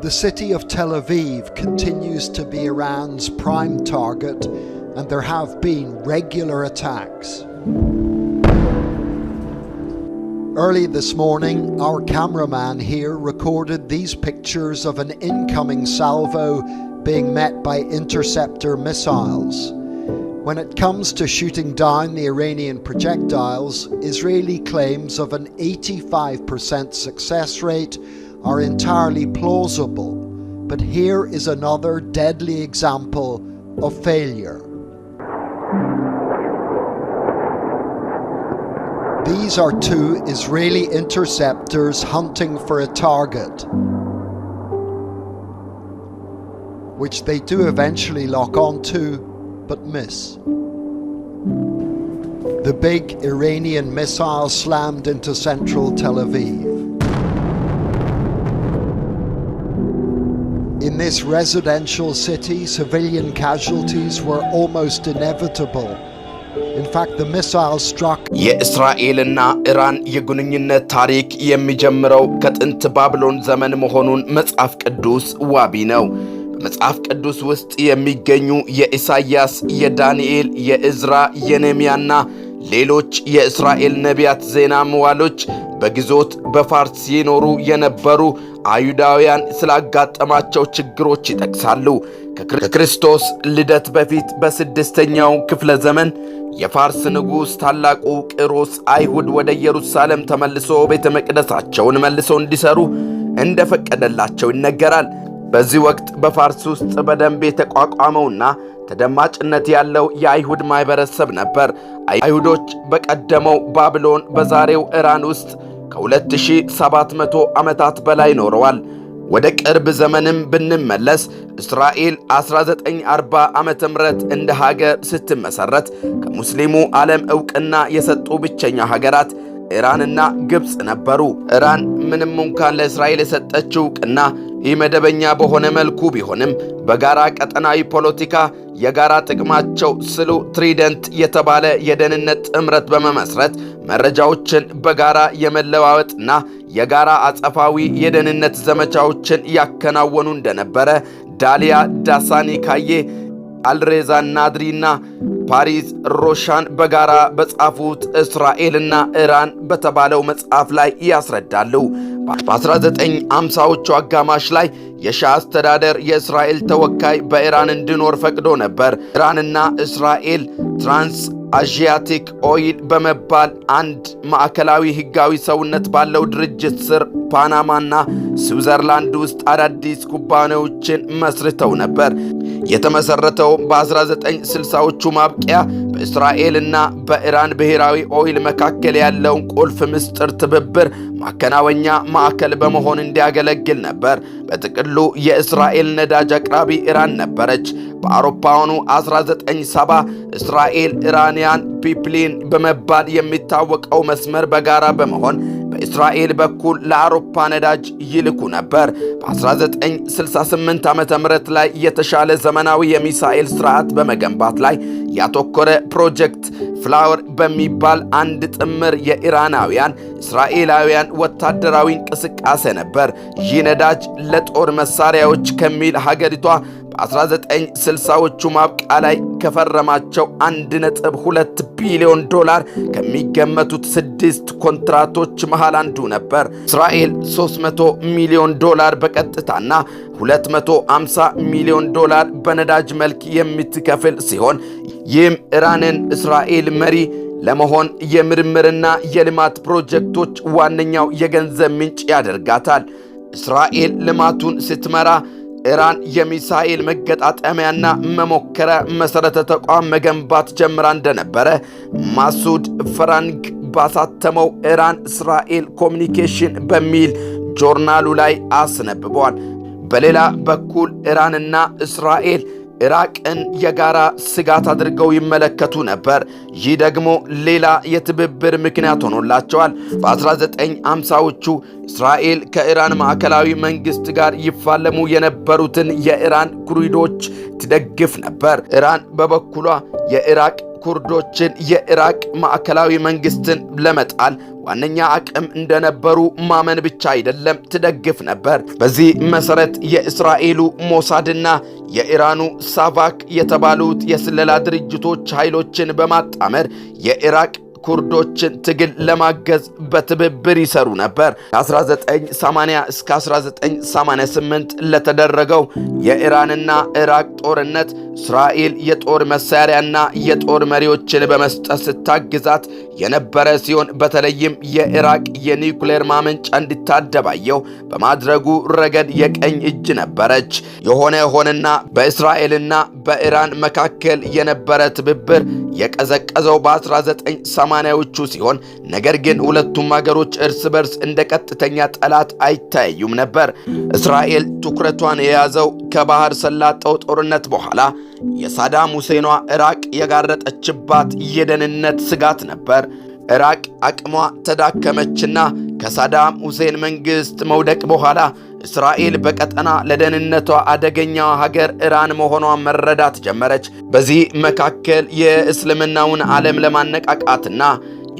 The city of Tel Aviv continues to be Iran's prime target, and there have been regular attacks. Early this morning, our cameraman here recorded these pictures of an incoming salvo being met by interceptor missiles. When it comes to shooting down the Iranian projectiles, Israeli claims of an 85% success rate are entirely plausible, but here is another deadly example of failure. These are two Israeli interceptors hunting for a target, which they do eventually lock onto, but miss. The big Iranian missile slammed into central Tel Aviv. In this residential city, civilian casualties were almost inevitable. In fact, the missile struck. የእስራኤልና ኢራን የግንኙነት ታሪክ የሚጀምረው ከጥንት ባቢሎን ዘመን መሆኑን መጽሐፍ ቅዱስ ዋቢ ነው። በመጽሐፍ ቅዱስ ውስጥ የሚገኙ የኢሳይያስ፣ የዳንኤል፣ የእዝራ፣ የነህምያና ሌሎች የእስራኤል ነቢያት ዜና መዋዕሎች በግዞት በፋርስ ይኖሩ የነበሩ አይሁዳውያን ስላጋጠማቸው ችግሮች ይጠቅሳሉ። ከክርስቶስ ልደት በፊት በስድስተኛው ክፍለ ዘመን የፋርስ ንጉስ ታላቁ ቂሮስ አይሁድ ወደ ኢየሩሳሌም ተመልሶ ቤተ መቅደሳቸውን መልሰው እንዲሰሩ እንደፈቀደላቸው ይነገራል። በዚህ ወቅት በፋርስ ውስጥ በደንብ የተቋቋመውና ተደማጭነት ያለው የአይሁድ ማህበረሰብ ነበር። አይሁዶች በቀደመው ባቢሎን በዛሬው ኢራን ውስጥ ከ2700 ዓመታት በላይ ኖረዋል። ወደ ቅርብ ዘመንም ብንመለስ እስራኤል 1940 ዓመተ ምህረት እንደ ሀገር ስትመሰረት ከሙስሊሙ ዓለም ዕውቅና የሰጡ ብቸኛ ሀገራት ኢራንና ግብጽ ነበሩ። ኢራን ምንም እንኳን ለእስራኤል የሰጠችው ዕውቅና ኢመደበኛ በሆነ መልኩ ቢሆንም በጋራ ቀጠናዊ ፖለቲካ የጋራ ጥቅማቸው ስሉ ትሪደንት የተባለ የደህንነት ጥምረት በመመስረት መረጃዎችን በጋራ የመለዋወጥና የጋራ አጸፋዊ የደህንነት ዘመቻዎችን ያከናወኑ እንደነበረ ዳሊያ ዳሳኒ ካዬ፣ አልሬዛ ናድሪና ፓሪስ ሮሻን በጋራ በጻፉት እስራኤልና ኢራን በተባለው መጽሐፍ ላይ ያስረዳሉ። በ1950ዎቹ አጋማሽ ላይ የሻህ አስተዳደር የእስራኤል ተወካይ በኢራን እንዲኖር ፈቅዶ ነበር። ኢራንና እስራኤል ትራንስ አዥያቲክ ኦይል በመባል አንድ ማዕከላዊ ህጋዊ ሰውነት ባለው ድርጅት ስር ፓናማና ስዊዘርላንድ ውስጥ አዳዲስ ኩባንያዎችን መስርተው ነበር። የተመሰረተው በ1960ዎቹ ማብቂያ በእስራኤልና በኢራን ብሔራዊ ኦይል መካከል ያለውን ቁልፍ ምስጢር ትብብር ማከናወኛ ማዕከል በመሆን እንዲያገለግል ነበር። በጥቅሉ የእስራኤል ነዳጅ አቅራቢ ኢራን ነበረች። በአውሮፓውያኑ 1970 እስራኤል ኢራንያን ፒፕሊን በመባል የሚታወቀው መስመር በጋራ በመሆን በእስራኤል በኩል ለአውሮፓ ነዳጅ ይልኩ ነበር። በ1968 ዓመተ ምህረት ላይ የተሻለ ዘመናዊ የሚሳኤል ስርዓት በመገንባት ላይ ያተኮረ ፕሮጀክት ፍላወር በሚባል አንድ ጥምር የኢራናውያን እስራኤላውያን ወታደራዊ እንቅስቃሴ ነበር። ይህ ነዳጅ ለጦር መሳሪያዎች ከሚል ሀገሪቷ በ1960ዎቹ ማብቂያ ላይ ከፈረማቸው 1.2 ቢሊዮን ዶላር ከሚገመቱት 6 ኮንትራቶች መሃል አንዱ ነበር። እስራኤል 300 ሚሊዮን ዶላር በቀጥታና 250 ሚሊዮን ዶላር በነዳጅ መልክ የምትከፍል ሲሆን ይህም ኢራንን እስራኤል መሪ ለመሆን የምርምርና የልማት ፕሮጀክቶች ዋነኛው የገንዘብ ምንጭ ያደርጋታል። እስራኤል ልማቱን ስትመራ ኢራን የሚሳኤል መገጣጠሚያና መሞከሪያ መሰረተ ተቋም መገንባት ጀምራ እንደነበረ ማሱድ ፈራንግ ባሳተመው ኢራን እስራኤል ኮሚኒኬሽን በሚል ጆርናሉ ላይ አስነብቧል። በሌላ በኩል ኢራንና እስራኤል ኢራቅን የጋራ ስጋት አድርገው ይመለከቱ ነበር። ይህ ደግሞ ሌላ የትብብር ምክንያት ሆኖላቸዋል። በ1950ዎቹ እስራኤል ከኢራን ማዕከላዊ መንግስት ጋር ይፋለሙ የነበሩትን የኢራን ኩርዶች ትደግፍ ነበር። ኢራን በበኩሏ የኢራቅ ኩርዶችን የኢራቅ ማዕከላዊ መንግስትን ለመጣል ዋነኛ አቅም እንደነበሩ ማመን ብቻ አይደለም ትደግፍ ነበር። በዚህ መሰረት የእስራኤሉ ሞሳድና የኢራኑ ሳቫክ የተባሉት የስለላ ድርጅቶች ኃይሎችን በማጣመር የኢራቅ ኩርዶችን ትግል ለማገዝ በትብብር ይሰሩ ነበር። ከ1980 እስከ 1988 ለተደረገው የኢራንና ኢራቅ ጦርነት እስራኤል የጦር መሳሪያና የጦር መሪዎችን በመስጠት ስታግዛት የነበረ ሲሆን በተለይም የኢራቅ የኒውክሌር ማመንጫ እንዲታደባየው በማድረጉ ረገድ የቀኝ እጅ ነበረች። የሆነ ሆነና በእስራኤልና በኢራን መካከል የነበረ ትብብር የቀዘቀዘው በ1980ዎቹ ሲሆን ነገር ግን ሁለቱም ሀገሮች እርስ በርስ እንደ ቀጥተኛ ጠላት አይታዩም ነበር። እስራኤል ትኩረቷን የያዘው ከባህር ሰላጤው ጦርነት በኋላ የሳዳም ሁሴኗ ኢራቅ የጋረጠችባት የደህንነት ስጋት ነበር። ኢራቅ አቅሟ ተዳከመችና ከሳዳም ሁሴን መንግስት መውደቅ በኋላ እስራኤል በቀጠና ለደህንነቷ አደገኛዋ ሀገር ኢራን መሆኗን መረዳት ጀመረች። በዚህ መካከል የእስልምናውን ዓለም ለማነቃቃትና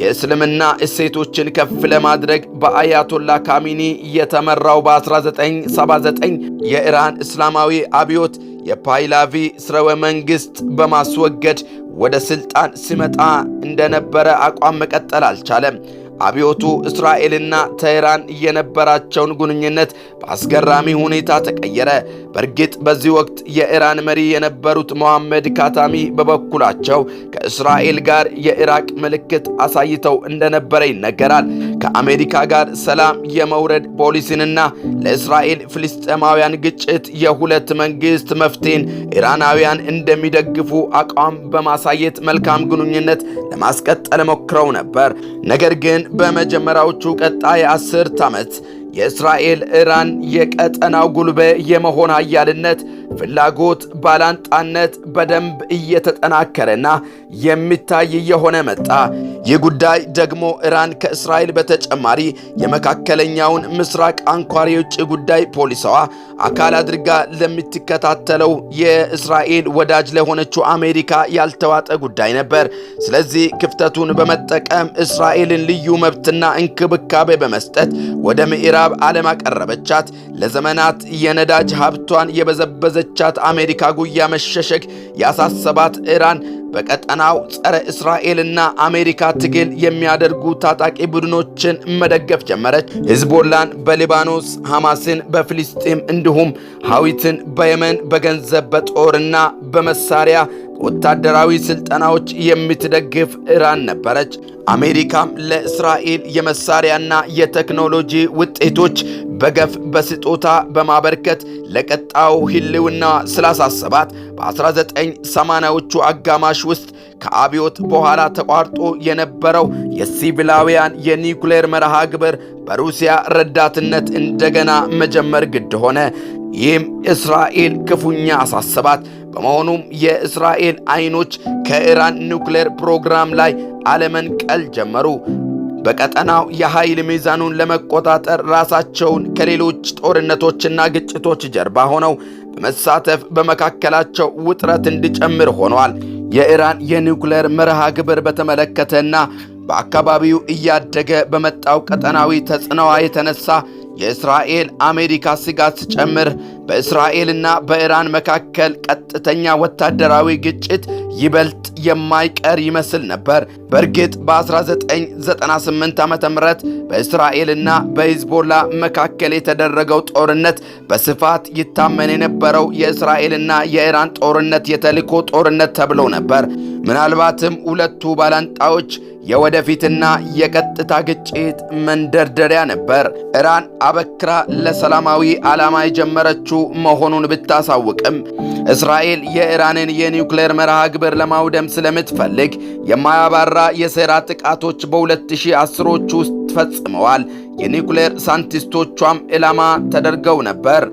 የእስልምና እሴቶችን ከፍ ለማድረግ በአያቶላ ካሚኒ የተመራው በ1979 የኢራን እስላማዊ አብዮት የፓህላቪ ስርወ መንግስት በማስወገድ ወደ ስልጣን ሲመጣ እንደነበረ አቋም መቀጠል አልቻለም። አብዮቱ እስራኤልና ቴህራን የነበራቸውን ግንኙነት በአስገራሚ ሁኔታ ተቀየረ። በእርግጥ በዚህ ወቅት የኢራን መሪ የነበሩት መሐመድ ካታሚ በበኩላቸው ከእስራኤል ጋር የኢራቅ ምልክት አሳይተው እንደነበረ ይነገራል። ከአሜሪካ ጋር ሰላም የመውረድ ፖሊሲንና ለእስራኤል ፍልስጤማውያን ግጭት የሁለት መንግስት መፍትሄን ኢራናውያን እንደሚደግፉ አቋም በማሳየት መልካም ግንኙነት ለማስቀጠል ሞክረው ነበር። ነገር ግን በመጀመሪያዎቹ ቀጣይ 10 ዓመት የእስራኤል ኢራን የቀጠናው ጉልበ የመሆን ኃያልነት ፍላጎት ባላንጣነት በደንብ እየተጠናከረና የሚታይ የሆነ መጣ። ይህ ጉዳይ ደግሞ ኢራን ከእስራኤል በተጨማሪ የመካከለኛውን ምስራቅ አንኳር የውጭ ጉዳይ ፖሊሲዋ አካል አድርጋ ለምትከታተለው የእስራኤል ወዳጅ ለሆነችው አሜሪካ ያልተዋጠ ጉዳይ ነበር። ስለዚህ ክፍተቱን በመጠቀም እስራኤልን ልዩ መብትና እንክብካቤ በመስጠት ወደ ምዕራብ ዓለም አቀረበቻት። ለዘመናት የነዳጅ ሀብቷን የበዘበዘቻት አሜሪካ ጉያ መሸሸግ ያሳሰባት ኢራን በቀጠናው ጸረ እስራኤልና አሜሪካ ትግል የሚያደርጉ ታጣቂ ቡድኖችን መደገፍ ጀመረች። ሂዝቦላን በሊባኖስ፣ ሐማስን በፍልስጤም እንዲሁም ሐዊትን በየመን በገንዘብ በጦርና በመሳሪያ ወታደራዊ ስልጠናዎች የምትደግፍ ኢራን ነበረች። አሜሪካም ለእስራኤል የመሳሪያና የቴክኖሎጂ ውጤቶች በገፍ በስጦታ በማበርከት ለቀጣው ህልውና ስላሳሰባት በ1980ዎቹ አጋማሽ ውስጥ ከአብዮት በኋላ ተቋርጦ የነበረው የሲቪላውያን የኒውክሌር መርሃ ግብር በሩሲያ ረዳትነት እንደገና መጀመር ግድ ሆነ። ይህም እስራኤል ክፉኛ አሳሰባት። በመሆኑም የእስራኤል አይኖች ከኢራን ኒውክሌር ፕሮግራም ላይ አለመንቀል ጀመሩ። በቀጠናው የኃይል ሚዛኑን ለመቆጣጠር ራሳቸውን ከሌሎች ጦርነቶችና ግጭቶች ጀርባ ሆነው በመሳተፍ በመካከላቸው ውጥረት እንዲጨምር ሆኗል። የኢራን የኒውክሌር መርሃ ግብር በተመለከተና በአካባቢው እያደገ በመጣው ቀጠናዊ ተጽዕኖዋ የተነሳ የእስራኤል አሜሪካ ስጋት ሲጨምር በእስራኤልና በኢራን መካከል ቀጥተኛ ወታደራዊ ግጭት ይበልጥ የማይቀር ይመስል ነበር። በእርግጥ በ1998 ዓ.ም በእስራኤልና በሂዝቦላ መካከል የተደረገው ጦርነት በስፋት ይታመን የነበረው የእስራኤልና የኢራን ጦርነት የተልዕኮ ጦርነት ተብሎ ነበር። ምናልባትም ሁለቱ ባላንጣዎች የወደፊትና የቀጥታ ግጭት መንደርደሪያ ነበር። ኢራን አበክራ ለሰላማዊ ዓላማ የጀመረችው መሆኑን ብታሳውቅም እስራኤል የኢራንን የኒውክሌር መርሃ ግብር ለማውደም ስለምትፈልግ የማያባራ የሴራ ጥቃቶች በ2010ዎቹ ውስጥ ፈጽመዋል። የኒውክሌር ሳይንቲስቶቿም ኢላማ ተደርገው ነበር።